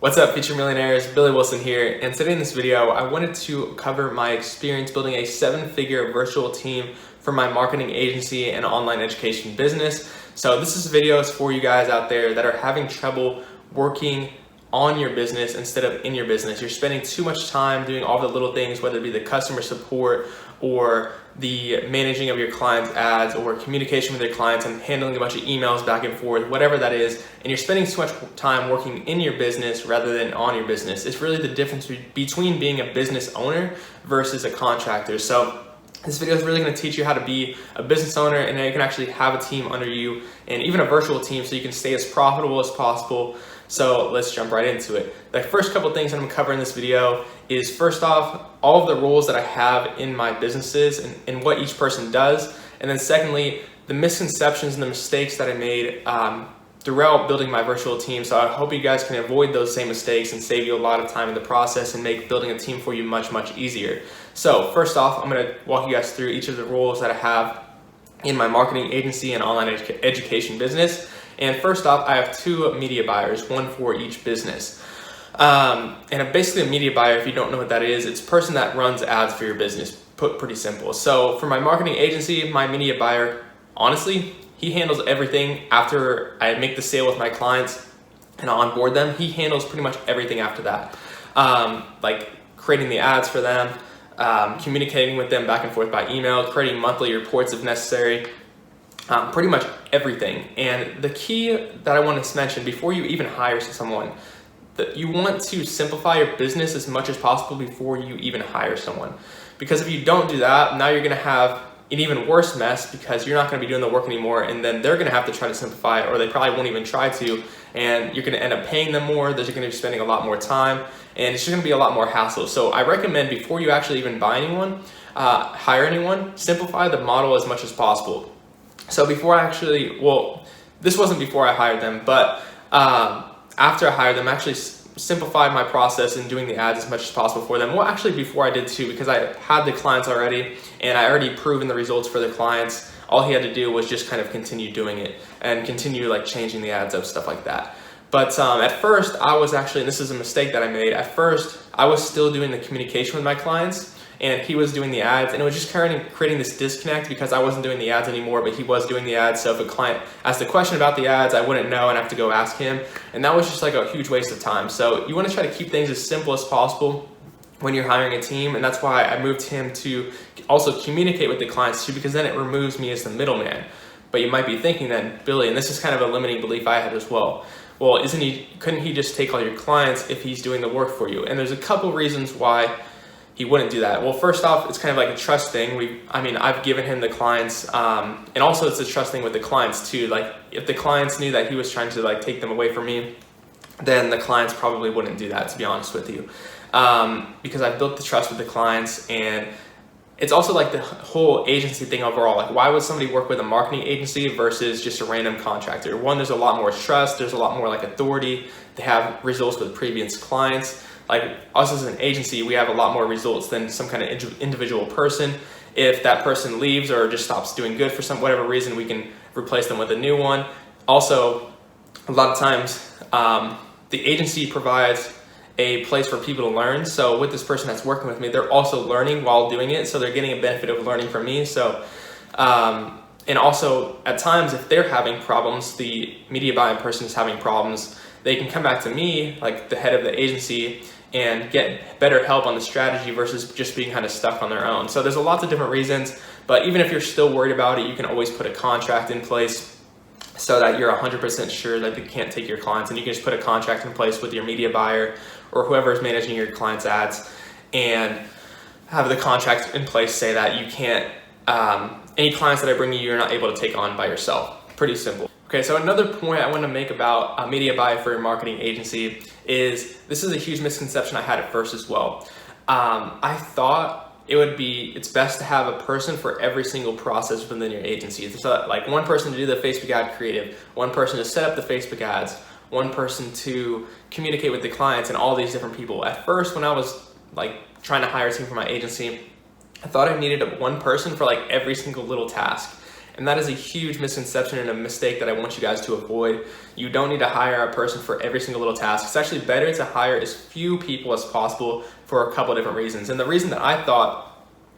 What's up, future millionaires? Billy Willson here, and today in this video I wanted to cover my experience building a 7-figure virtual team for my marketing agency and online education business. So this is videos for you guys out there that are having trouble working on your business instead of in your business. You're spending too much time doing all the little things, whether it be the customer support or the managing of your clients' ads or communication with your clients and handling a bunch of emails back and forth, whatever that is, and you're spending too much time working in your business rather than on your business. It's really the difference between being a business owner versus a contractor. So this video is really going to teach you how to be a business owner and how you can actually have a team under you and even a virtual team so you can stay as profitable as possible. So let's jump right into it. The first couple of things I'm going to cover in this video is, first off, all of the roles that I have in my businesses and what each person does. And then secondly, the misconceptions and the mistakes that I made throughout building my virtual team. So I hope you guys can avoid those same mistakes and save you a lot of time in the process and make building a team for you much, much easier. So first off, I'm going to walk you guys through each of the roles that I have in my marketing agency and online education business. And first off, I have 2 media buyers, one for each business. And basically a media buyer, if you don't know what that is, it's a person that runs ads for your business, put pretty simple. So for my marketing agency, my media buyer, honestly, he handles everything after I make the sale with my clients and onboard them. He handles pretty much everything after that. Like creating the ads for them, communicating with them back and forth by email, creating monthly reports if necessary, pretty much everything. And the key that I want to mention before you even hire someone, that you want to simplify your business as much as possible before you even hire someone. Because if you don't do that, now you're going to have an even worse mess because you're not going to be doing the work anymore, and then they're going to have to try to simplify it, or they probably won't even try to, and you're going to end up paying them more. They're going to be spending a lot more time, and it's just going to be a lot more hassle. So I recommend before you actually even buy anyone, hire anyone, simplify the model as much as possible. So before I actually, well, this wasn't before I hired them, but after I hired them, I actually simplified my process in doing the ads as much as possible for them. Well, actually before I did too, because I had the clients already and I already proven the results for the clients. All he had to do was just kind of continue doing it and continue like changing the ads up, stuff like that. But at first I was actually, and this is a mistake that I made, at first I was still doing the communication with my clients and he was doing the ads, and it was just creating this disconnect because I wasn't doing the ads anymore, but he was doing the ads. So if a client asked a question about the ads, I wouldn't know and I have to go ask him, and that was just like a huge waste of time. So you want to try to keep things as simple as possible when you're hiring a team, and that's why I moved him to also communicate with the clients too, because then it removes me as the middleman. But you might be thinking then, Billy, and this is kind of a limiting belief I had as well, well, couldn't he just take all your clients if he's doing the work for you? And there's a couple reasons why he wouldn't do that. Well, first off, it's kind of like a trust thing. I've given him the clients, and also it's a trust thing with the clients too. Like if the clients knew that he was trying to like take them away from me, then the clients probably wouldn't do that, to be honest with you. Because I've built the trust with the clients, and it's also like the whole agency thing overall. Like why would somebody work with a marketing agency versus just a random contractor? One, there's a lot more trust, there's a lot more like authority. They have results with previous clients. Like us as an agency, we have a lot more results than some kind of individual person. If that person leaves or just stops doing good for whatever reason, we can replace them with a new one. Also, a lot of times, the agency provides a place for people to learn. So with this person that's working with me, they're also learning while doing it. So they're getting a benefit of learning from me. So, and also at times, if they're having problems, the media buying person is having problems, they can come back to me, like the head of the agency, and get better help on the strategy versus just being kind of stuck on their own. So there's lots of different reasons, but even if you're still worried about it, you can always put a contract in place so that you're 100% sure that they can't take your clients, and you can just put a contract in place with your media buyer or whoever is managing your clients' ads, and have the contract in place say that you can't, any clients that I bring you, you're not able to take on by yourself. Pretty simple. Okay, so another point I want to make about a media buy for your marketing agency is, this is a huge misconception I had at first as well. I thought it's best to have a person for every single process within your agency. So like one person to do the Facebook ad creative, one person to set up the Facebook ads, one person to communicate with the clients, and all these different people. At first, when I was like trying to hire a team for my agency, I thought I needed one person for like every single little task. And that is a huge misconception and a mistake that I want you guys to avoid. You don't need to hire a person for every single little task. It's actually better to hire as few people as possible for a couple different reasons. And the reason that I thought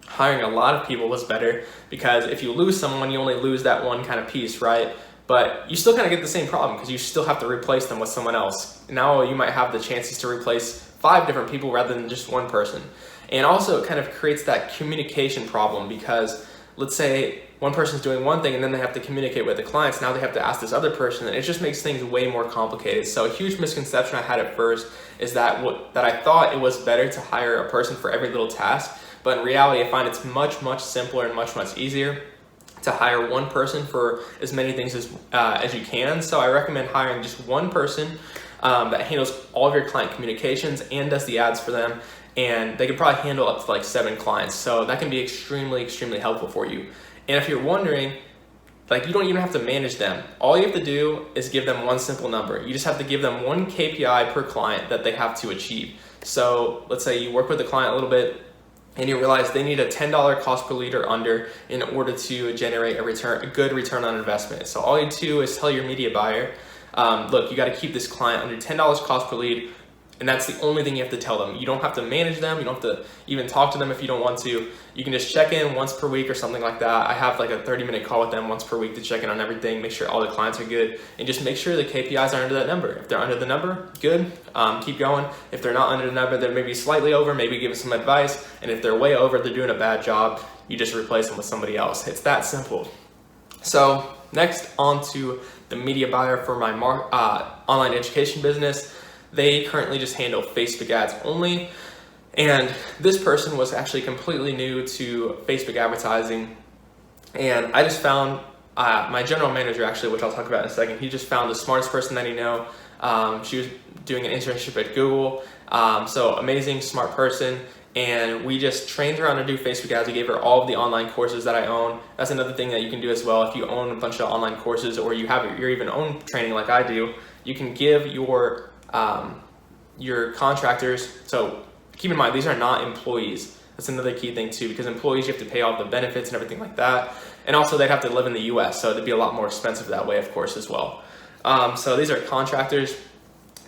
hiring a lot of people was better, because if you lose someone, you only lose that one kind of piece, right? But you still kind of get the same problem because you still have to replace them with someone else. Now you might have the chances to replace 5 different people rather than just one person. And also it kind of creates that communication problem, because let's say one person's doing one thing and then they have to communicate with the clients. Now they have to ask this other person, and it just makes things way more complicated. So a huge misconception I had at first is that I thought it was better to hire a person for every little task. But in reality, I find it's much, much simpler and much, much easier to hire one person for as many things as you can. So I recommend hiring just one person that handles all of your client communications and does the ads for them. And they could probably handle up to like 7 clients. So that can be extremely, extremely helpful for you. And if you're wondering, like, you don't even have to manage them. All you have to do is give them one simple number. You just have to give them one KPI per client that they have to achieve. So let's say you work with the client a little bit and you realize they need a $10 cost per lead or under in order to generate a good return on investment. So all you do is tell your media buyer, look, you got to keep this client under $10 cost per lead. And that's the only thing you have to tell them. You don't have to manage them. You don't have to even talk to them if you don't want to. You can just check in once per week or something like that. I have like a 30-minute call with them once per week to check in on everything, make sure all the clients are good, and just make sure the KPIs are under that number. If they're under the number, good, keep going. If they're not under the number, they're maybe slightly over, maybe give them some advice. And if they're way over, they're doing a bad job, you just replace them with somebody else. It's that simple. So next, on to the media buyer for my online education business. They currently just handle Facebook ads only. And this person was actually completely new to Facebook advertising. And I just found my general manager, actually, which I'll talk about in a second, he just found the smartest person that he knew. She was doing an internship at Google. So amazing, smart person. And we just trained her on to do Facebook ads. We gave her all of the online courses that I own. That's another thing that you can do as well. If you own a bunch of online courses, or you have your even own training like I do, you can give your contractors. So keep in mind, these are not employees. That's another key thing too, because employees, you have to pay all the benefits and everything like that. And also they'd have to live in the US, so it'd be a lot more expensive that way, of course, as well. So these are contractors,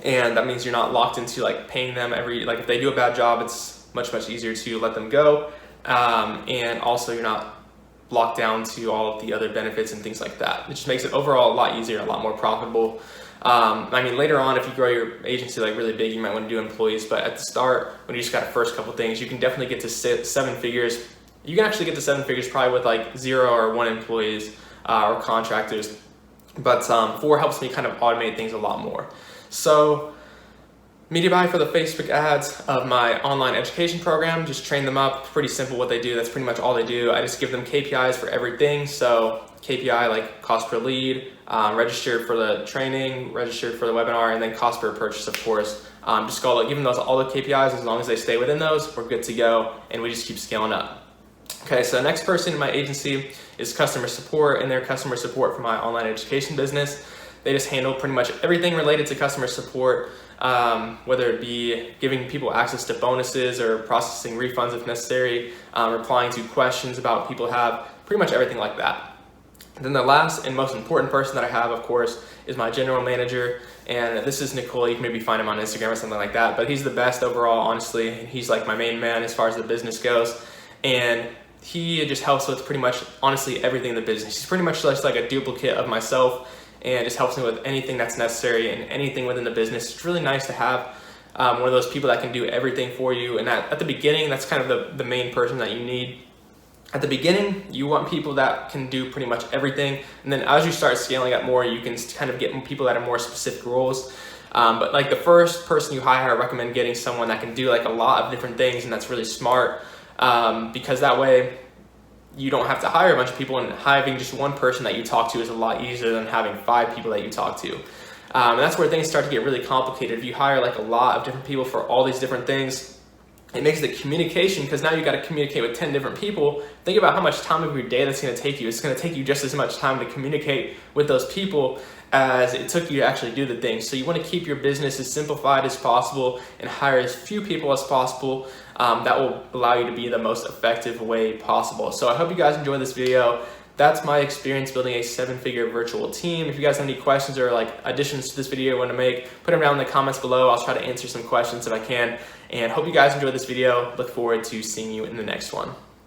and that means you're not locked into like paying them like if they do a bad job, it's much, much easier to let them go. And also you're not locked down to all of the other benefits and things like that. It just makes it overall a lot easier, a lot more profitable. I mean, later on, if you grow your agency like really big, you might want to do employees, but at the start, when you just got the first couple things, you can definitely get to 7 figures. You can actually get to 7 figures probably with like 0 or 1 employees or contractors, but 4 helps me kind of automate things a lot more. So media buy for the Facebook ads of my online education program, just train them up. Pretty simple what they do. That's pretty much all they do. I just give them KPIs for everything. So KPI like cost per lead, registered for the training, registered for the webinar, and then cost per purchase, of course. Just give them all the KPIs. As long as they stay within those, we're good to go, and we just keep scaling up. Okay, so the next person in my agency is customer support, and their customer support for my online education business. They just handle pretty much everything related to customer support, whether it be giving people access to bonuses or processing refunds if necessary, replying to questions about people have, pretty much everything like that. And then the last and most important person that I have, of course, is my general manager, and this is Nicole. You can maybe find him on Instagram or something like that, but he's the best overall, honestly. He's like my main man as far as the business goes, and he just helps with pretty much, honestly, everything in the business. He's pretty much just like a duplicate of myself, and just helps me with anything that's necessary and anything within the business. It's really nice to have one of those people that can do everything for you, and at the beginning, that's kind of the main person that you need. At the beginning, you want people that can do pretty much everything, and then as you start scaling up more, you can kind of get people that are more specific roles. But like the first person you hire, I recommend getting someone that can do like a lot of different things, and that's really smart, because that way you don't have to hire a bunch of people, and having just one person that you talk to is a lot easier than having 5 people that you talk to. And that's where things start to get really complicated. If you hire like a lot of different people for all these different things, it makes the communication, because now you got to communicate with 10 different people. Think about how much time of your day that's going to take you. It's going to take you just as much time to communicate with those people as it took you to actually do the thing. So you want to keep your business as simplified as possible and hire as few people as possible. That will allow you to be the most effective way possible. So I hope you guys enjoyed this video. that's my experience building a 7-figure virtual team. If you guys have any questions or like additions to this video you want to make, put them down in the comments below. I'll try to answer some questions if I can, and hope you guys enjoyed this video. Look forward to seeing you in the next one.